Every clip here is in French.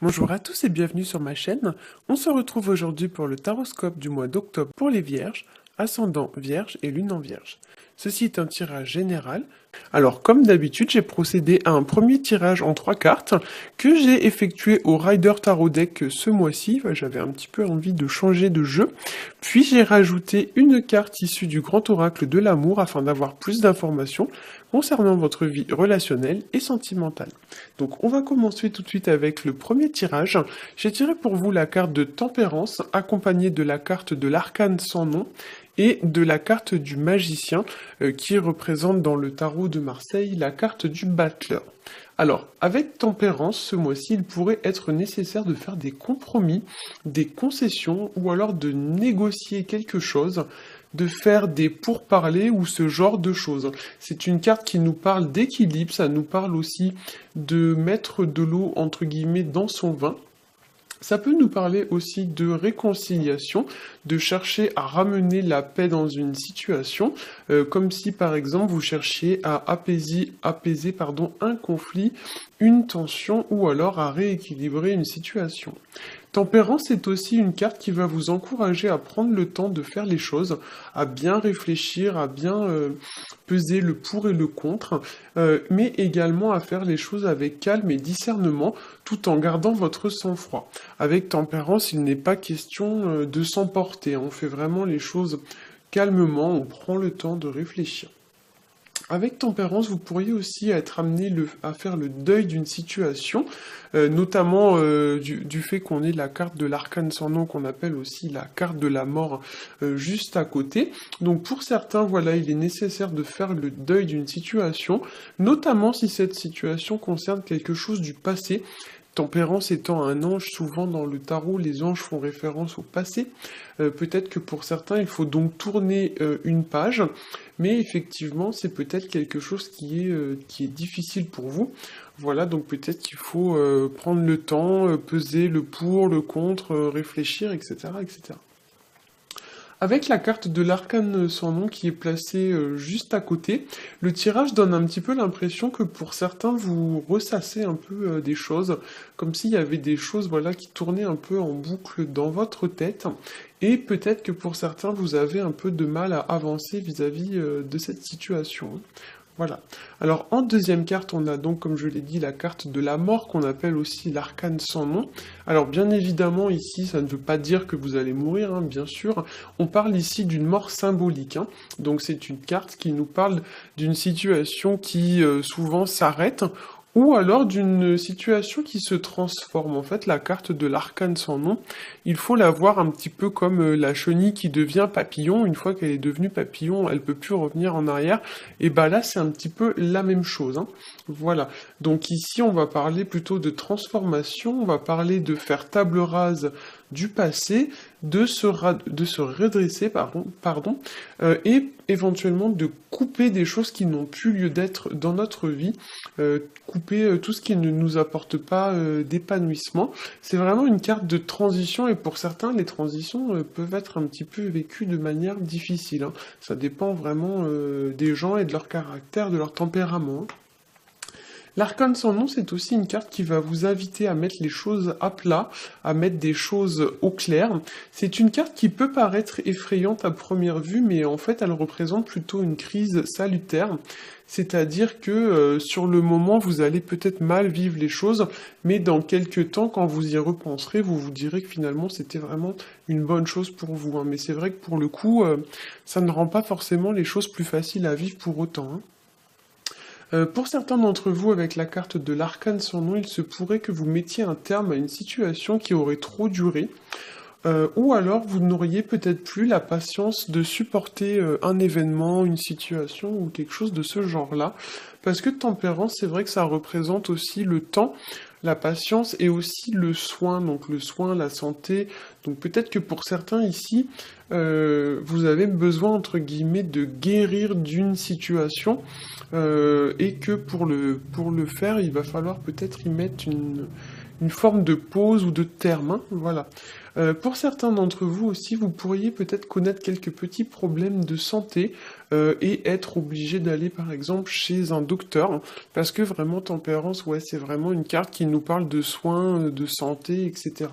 Bonjour à tous et bienvenue sur ma chaîne. On se retrouve aujourd'hui pour le taroscope du mois d'octobre pour les Vierges, ascendant Vierge et lune en Vierge. Ceci est un tirage général. Alors comme d'habitude, j'ai procédé à un premier tirage en 3 cartes que j'ai effectué au Rider Tarot Deck ce mois-ci. J'avais un petit peu envie de changer de jeu. Puis j'ai rajouté une carte issue du Grand Oracle de l'amour afin d'avoir plus d'informations concernant votre vie relationnelle et sentimentale. Donc on va commencer tout de suite avec le premier tirage. J'ai tiré pour vous la carte de Tempérance accompagnée de la carte de l'Arcane sans nom et de la carte du Magicien qui représente dans le tarot de Marseille la carte du Battleur. Alors, avec Tempérance, ce mois-ci, il pourrait être nécessaire de faire des compromis, des concessions ou alors de négocier quelque chose, de faire des pourparlers ou ce genre de choses. C'est une carte qui nous parle d'équilibre, ça nous parle aussi de mettre de l'eau entre guillemets dans son vin. Ça peut nous parler aussi de réconciliation, de chercher à ramener la paix dans une situation, comme si par exemple vous cherchiez à apaiser un conflit, une tension ou alors à rééquilibrer une situation. Tempérance est aussi une carte qui va vous encourager à prendre le temps de faire les choses, à bien réfléchir, à bien peser le pour et le contre, mais également à faire les choses avec calme et discernement, tout en gardant votre sang-froid. Avec Tempérance, il n'est pas question de s'emporter, on fait vraiment les choses calmement, on prend le temps de réfléchir. Avec Tempérance, vous pourriez aussi être amené à faire le deuil d'une situation, notamment du fait qu'on ait la carte de l'arcane sans nom, qu'on appelle aussi la carte de la mort, juste à côté. Donc pour certains, voilà, il est nécessaire de faire le deuil d'une situation, notamment si cette situation concerne quelque chose du passé. Tempérance étant un ange, souvent dans le tarot, les anges font référence au passé. Peut-être que pour certains, il faut donc tourner une page, mais effectivement, c'est peut-être quelque chose qui est difficile pour vous. Voilà, donc peut-être qu'il faut prendre le temps, peser le pour, le contre, réfléchir, etc., etc. Avec la carte de l'arcane sans nom qui est placée juste à côté, le tirage donne un petit peu l'impression que pour certains vous ressassez un peu des choses, comme s'il y avait des choses voilà, qui tournaient un peu en boucle dans votre tête, et peut-être que pour certains vous avez un peu de mal à avancer vis-à-vis de cette situation. Voilà. Alors en deuxième carte, on a donc, comme je l'ai dit, la carte de la mort qu'on appelle aussi l'arcane sans nom. Alors bien évidemment ici, ça ne veut pas dire que vous allez mourir, hein, bien sûr. On parle ici d'une mort symbolique. Hein. Donc c'est une carte qui nous parle d'une situation qui souvent s'arrête ou alors d'une situation qui se transforme. En fait, la carte de l'arcane sans nom, il faut la voir un petit peu comme la chenille qui devient papillon. Une fois qu'elle est devenue papillon, elle peut plus revenir en arrière. Et bah là, c'est un petit peu la même chose. Hein. Voilà. Donc ici, on va parler plutôt de transformation. On va parler de faire table rase du passé, de se redresser, et éventuellement de couper des choses qui n'ont plus lieu d'être dans notre vie, couper tout ce qui ne nous apporte pas d'épanouissement. C'est vraiment une carte de transition et pour certains, les transitions peuvent être un petit peu vécues de manière difficile. Hein. Ça dépend vraiment des gens et de leur caractère, de leur tempérament. Hein. L'arcane sans nom, c'est aussi une carte qui va vous inviter à mettre les choses à plat, à mettre des choses au clair. C'est une carte qui peut paraître effrayante à première vue, mais en fait, elle représente plutôt une crise salutaire. C'est-à-dire que sur le moment, vous allez peut-être mal vivre les choses, mais dans quelques temps, quand vous y repenserez, vous vous direz que finalement, c'était vraiment une bonne chose pour vous. Hein. Mais c'est vrai que pour le coup, ça ne rend pas forcément les choses plus faciles à vivre pour autant. Hein. Pour certains d'entre vous, avec la carte de l'arcane sans nom, il se pourrait que vous mettiez un terme à une situation qui aurait trop duré, ou alors vous n'auriez peut-être plus la patience de supporter un événement, une situation ou quelque chose de ce genre-là, parce que Tempérance, c'est vrai que ça représente aussi le temps, la patience et aussi le soin, donc le soin, la santé. Donc peut-être que pour certains ici, vous avez besoin, entre guillemets, de guérir d'une situation, et que pour le faire, il va falloir peut-être y mettre une forme de pause ou de terme, hein, voilà. Pour certains d'entre vous aussi, vous pourriez peut-être connaître quelques petits problèmes de santé et être obligé d'aller par exemple chez un docteur, hein, parce que vraiment tempérance, ouais, c'est vraiment une carte qui nous parle de soins, de santé, etc.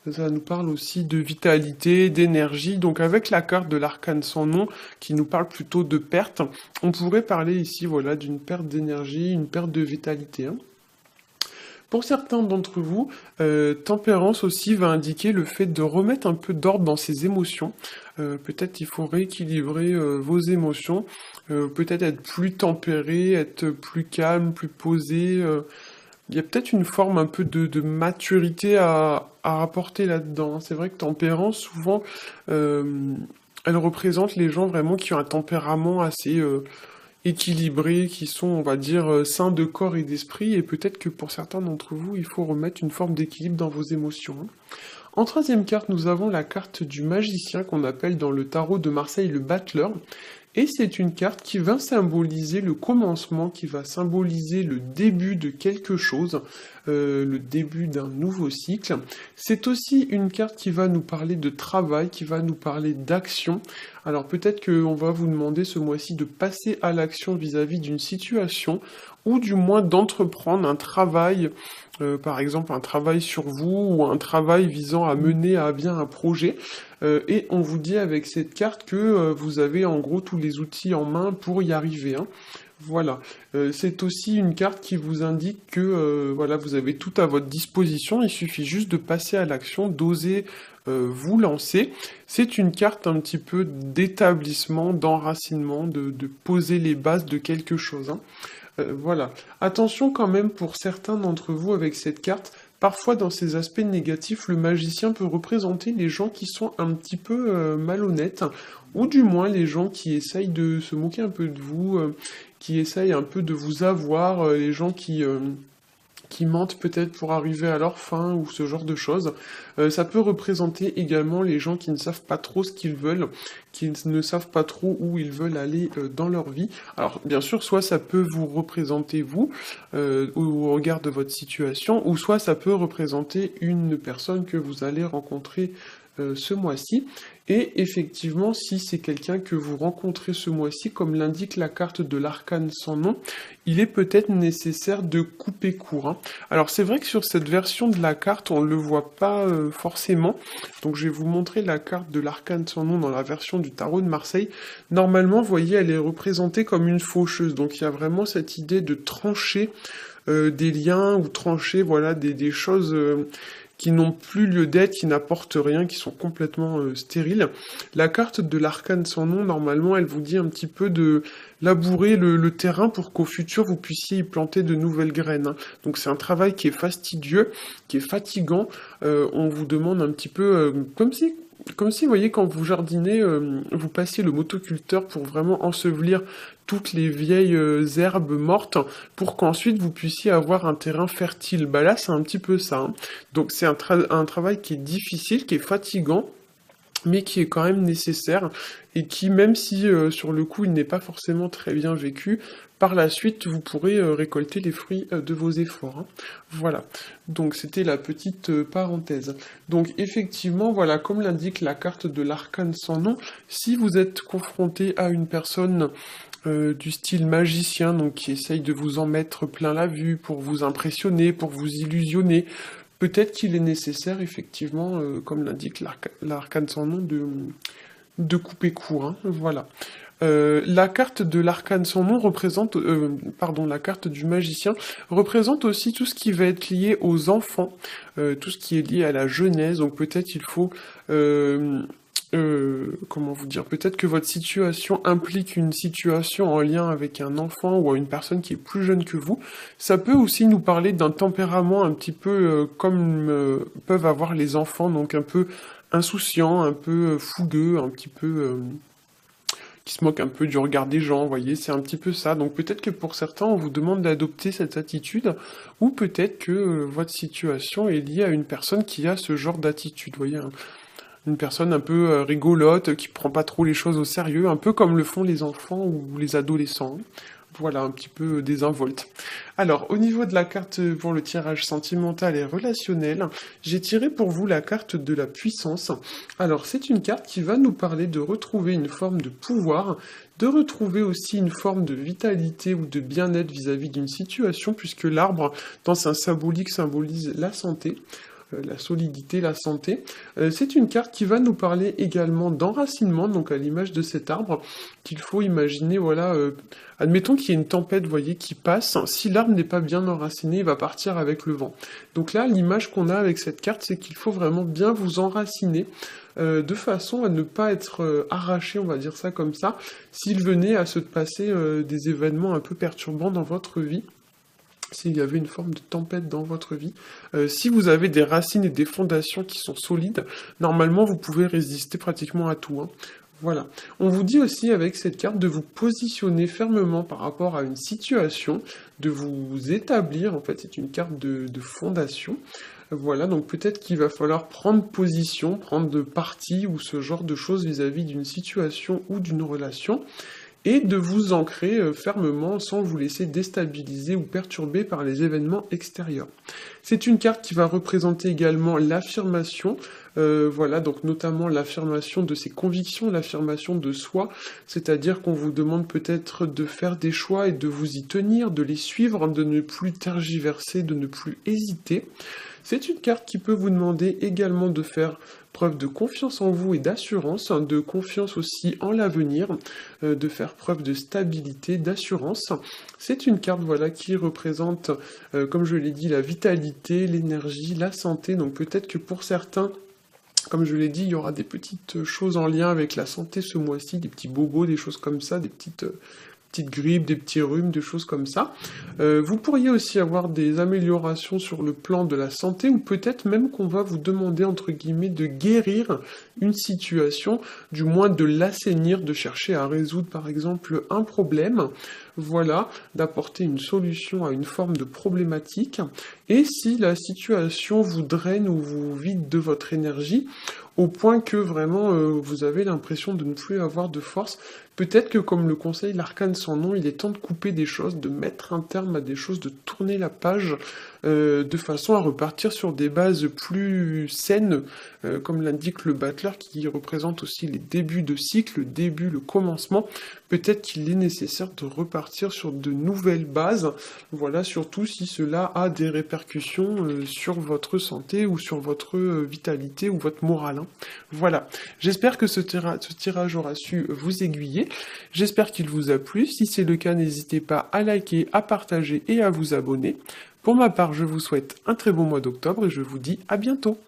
Ça nous parle aussi de vitalité, d'énergie. Donc avec la carte de l'arcane sans nom, qui nous parle plutôt de perte, on pourrait parler ici, voilà, d'une perte d'énergie, une perte de vitalité, hein. Pour certains d'entre vous, tempérance aussi va indiquer le fait de remettre un peu d'ordre dans ses émotions. Peut-être il faut rééquilibrer vos émotions, peut-être être plus tempéré, être plus calme, plus posé. Il y a peut-être une forme un peu de maturité à apporter là-dedans, hein. C'est vrai que tempérance, souvent, elle représente les gens vraiment qui ont un tempérament assez équilibrés, qui sont, on va dire, sains de corps et d'esprit, et peut-être que pour certains d'entre vous, il faut remettre une forme d'équilibre dans vos émotions, hein. En troisième carte, nous avons la carte du magicien qu'on appelle dans le tarot de Marseille le battleur. Et c'est une carte qui va symboliser le commencement, qui va symboliser le début de quelque chose, le début d'un nouveau cycle. C'est aussi une carte qui va nous parler de travail, qui va nous parler d'action. Alors peut-être qu'on va vous demander ce mois-ci de passer à l'action vis-à-vis d'une situation, ou du moins d'entreprendre un travail, par exemple un travail sur vous, ou un travail visant à mener à bien un projet. Et on vous dit avec cette carte que vous avez en gros tous les outils en main pour y arriver, hein. Voilà. C'est aussi une carte qui vous indique que voilà, vous avez tout à votre disposition, il suffit juste de passer à l'action, d'oser vous lancer. C'est une carte un petit peu d'établissement, d'enracinement, de poser les bases de quelque chose, hein. Voilà. Attention quand même pour certains d'entre vous avec cette carte. Parfois, dans ces aspects négatifs, le magicien peut représenter les gens qui sont un petit peu malhonnêtes, ou du moins les gens qui essayent de se moquer un peu de vous, qui essayent un peu de vous avoir, les gens qui mentent peut-être pour arriver à leur fin, ou ce genre de choses. Ça peut représenter également les gens qui ne savent pas trop ce qu'ils veulent, qui ne savent pas trop où ils veulent aller dans leur vie. Alors bien sûr, soit ça peut vous représenter vous, au regard de votre situation, ou soit ça peut représenter une personne que vous allez rencontrer ce mois-ci. Et effectivement, si c'est quelqu'un que vous rencontrez ce mois-ci, comme l'indique la carte de l'arcane sans nom, il est peut-être nécessaire de couper court, hein. Alors c'est vrai que sur cette version de la carte, on ne le voit pas forcément. Donc je vais vous montrer la carte de l'arcane sans nom dans la version du tarot de Marseille. Normalement, vous voyez, elle est représentée comme une faucheuse. Donc il y a vraiment cette idée de trancher des liens, ou trancher, voilà, des choses qui n'ont plus lieu d'être, qui n'apportent rien, qui sont complètement stériles. La carte de l'arcane sans nom, normalement, elle vous dit un petit peu de labourer le terrain pour qu'au futur, vous puissiez y planter de nouvelles graines, hein. Donc c'est un travail qui est fastidieux, qui est fatigant. On vous demande un petit peu, comme si, vous voyez, quand vous jardinez, vous passiez le motoculteur pour vraiment ensevelir toutes les vieilles herbes mortes, pour qu'ensuite vous puissiez avoir un terrain fertile. Bah là, c'est un petit peu ça, hein. Donc c'est un travail qui est difficile, qui est fatigant, mais qui est quand même nécessaire, et qui, même si sur le coup il n'est pas forcément très bien vécu, par la suite vous pourrez récolter les fruits de vos efforts, hein. Voilà, donc c'était la petite parenthèse. Donc effectivement, voilà, comme l'indique la carte de l'arcane sans nom, si vous êtes confronté à une personne du style magicien, donc qui essaye de vous en mettre plein la vue pour vous impressionner, pour vous illusionner, peut-être qu'il est nécessaire, effectivement, comme l'indique l'arcane sans nom, de couper court, hein, voilà. La carte de l'arcane sans nom représente, la carte du magicien représente aussi tout ce qui va être lié aux enfants, tout ce qui est lié à la jeunesse. Donc peut-être il faut, comment vous dire, peut-être que votre situation implique une situation en lien avec un enfant ou une personne qui est plus jeune que vous. Ça peut aussi nous parler d'un tempérament un petit peu comme peuvent avoir les enfants, donc un peu insouciant, un peu fougueux, un petit peu qui se moque un peu du regard des gens, vous voyez, c'est un petit peu ça. Donc peut-être que pour certains, on vous demande d'adopter cette attitude, ou peut-être que votre situation est liée à une personne qui a ce genre d'attitude, vous voyez, hein. Une personne un peu rigolote, qui prend pas trop les choses au sérieux, un peu comme le font les enfants ou les adolescents. voilà, un petit peu désinvolte. Alors, au niveau de la carte pour le tirage sentimental et relationnel, j'ai tiré pour vous la carte de la puissance. Alors, c'est une carte qui va nous parler de retrouver une forme de pouvoir, de retrouver aussi une forme de vitalité ou de bien-être vis-à-vis d'une situation, puisque l'arbre, dans sa symbolique, symbolise la santé. La solidité, la santé. C'est une carte qui va nous parler également d'enracinement, donc à l'image de cet arbre, qu'il faut imaginer, voilà, admettons qu'il y ait une tempête, vous voyez, qui passe, si l'arbre n'est pas bien enraciné, il va partir avec le vent. Donc là, l'image qu'on a avec cette carte, c'est qu'il faut vraiment bien vous enraciner, de façon à ne pas être arraché, on va dire ça comme ça, s'il venait à se passer des événements un peu perturbants dans votre vie. S'il y avait une forme de tempête dans votre vie, si vous avez des racines et des fondations qui sont solides, normalement vous pouvez résister pratiquement à tout, hein. Voilà. On vous dit aussi avec cette carte de vous positionner fermement par rapport à une situation, de vous établir, en fait c'est une carte de fondation. Voilà, donc peut-être qu'il va falloir prendre position, prendre parti ou ce genre de choses vis-à-vis d'une situation ou d'une relation, et de vous ancrer fermement sans vous laisser déstabiliser ou perturber par les événements extérieurs. C'est une carte qui va représenter également l'affirmation, voilà, donc notamment l'affirmation de ses convictions, l'affirmation de soi, c'est-à-dire qu'on vous demande peut-être de faire des choix et de vous y tenir, de les suivre, de ne plus tergiverser, de ne plus hésiter. C'est une carte qui peut vous demander également de faire preuve de confiance en vous et d'assurance, de confiance aussi en l'avenir, de faire preuve de stabilité, d'assurance. C'est une carte, voilà, qui représente, comme je l'ai dit, la vitalité, l'énergie, la santé. Donc peut-être que pour certains, comme je l'ai dit, il y aura des petites choses en lien avec la santé ce mois-ci, des petits bobos, des choses comme ça, des petites grippes, des petits rhumes, des choses comme ça. Vous pourriez aussi avoir des améliorations sur le plan de la santé, ou peut-être même qu'on va vous demander, entre guillemets, de guérir une situation, du moins de l'assainir, de chercher à résoudre par exemple un problème, voilà, d'apporter une solution à une forme de problématique. Et si la situation vous draine ou vous vide de votre énergie, au point que vraiment vous avez l'impression de ne plus avoir de force, peut-être que comme le conseille l'arcane sans nom, il est temps de couper des choses, de mettre un terme à des choses, de tourner la page, de façon à repartir sur des bases plus saines, comme l'indique le Battleur, qui représente aussi les débuts de cycle, le début, le commencement. Peut-être qu'il est nécessaire de repartir sur de nouvelles bases, voilà, surtout si cela a des répercussions sur votre santé ou sur votre vitalité ou votre morale, hein. Voilà, j'espère que ce tirage aura su vous aiguiller, j'espère qu'il vous a plu. Si c'est le cas, n'hésitez pas à liker, à partager et à vous abonner. Pour ma part, je vous souhaite un très bon mois d'octobre et je vous dis à bientôt.